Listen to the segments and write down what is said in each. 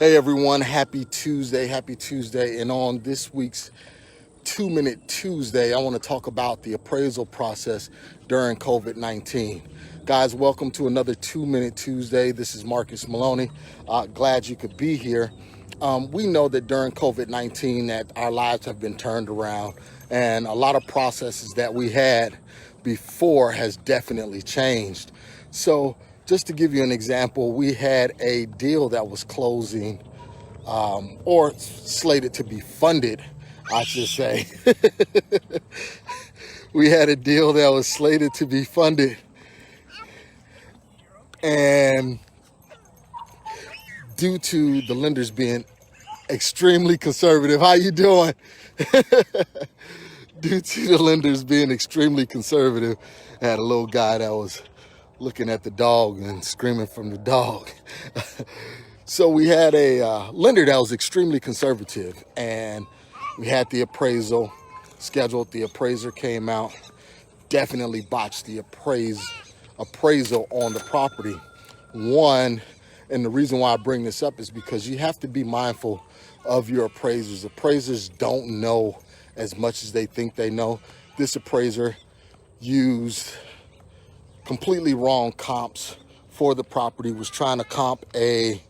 Hey everyone, happy Tuesday. And on this week's 2-Minute Tuesday, I want to talk about the appraisal process during COVID-19. Guys, welcome to another 2-Minute Tuesday. This is Marcus Maloney. Glad you could be here. We know that during COVID-19 that our lives have been turned around, and a lot of processes that we had before has definitely changed. So just to give you an example, we had a deal that was closing or slated to be funded, I should say. We had a deal that was slated to be funded, and due to the lenders being extremely conservative, how you doing? Due to the lenders being extremely conservative, I had a little guy that was looking at the dog and screaming from the dog. So we had a lender that was extremely conservative, and we had the appraisal scheduled. The appraiser came out, definitely botched the appraisal on the property. And the reason why I bring this up is because you have to be mindful of your appraisers. Appraisers don't know as much as they think they know. This appraiser used completely wrong comps for the property, was trying to comp a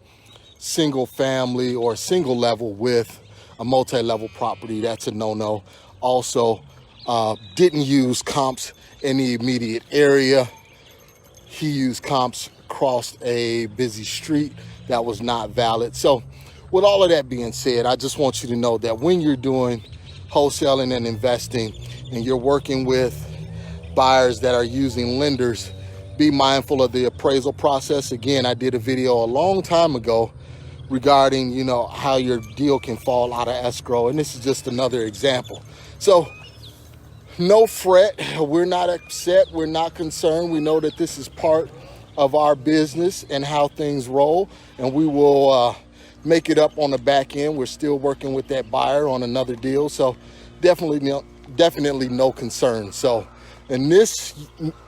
single family or single level with a multi-level property. That's a no-no. Also, didn't use comps in the immediate area. He used comps across a busy street. That was not valid. So with all of that being said, I just want you to know that when you're doing wholesaling and investing and you're working with buyers that are using lenders, be mindful of the appraisal process. Again, I did a video a long time ago regarding, how your deal can fall out of escrow, and this is just another example. So no fret, we're not upset, we're not concerned. We know that this is part of our business and how things roll, and we will make it up on the back end. We're still working with that buyer on another deal, so definitely no concern. So in this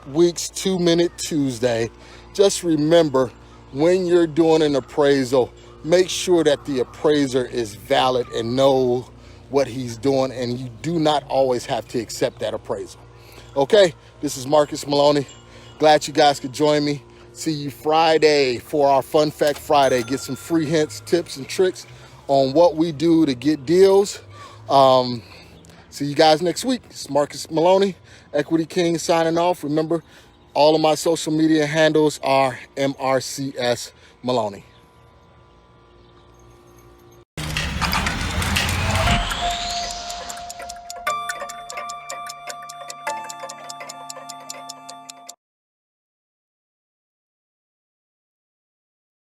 week's 2-Minute Tuesday, just remember, when you're doing an appraisal, make sure that the appraiser is valid and know what he's doing, and you do not always have to accept that appraisal. Okay, this is Marcus Maloney. Glad you guys could join me. See you Friday for our Fun Fact Friday. Get some free hints, tips, and tricks on what we do to get deals. See you guys next week. It's Marcus Maloney, Equity King, signing off. Remember, all of my social media handles are MRCS Maloney.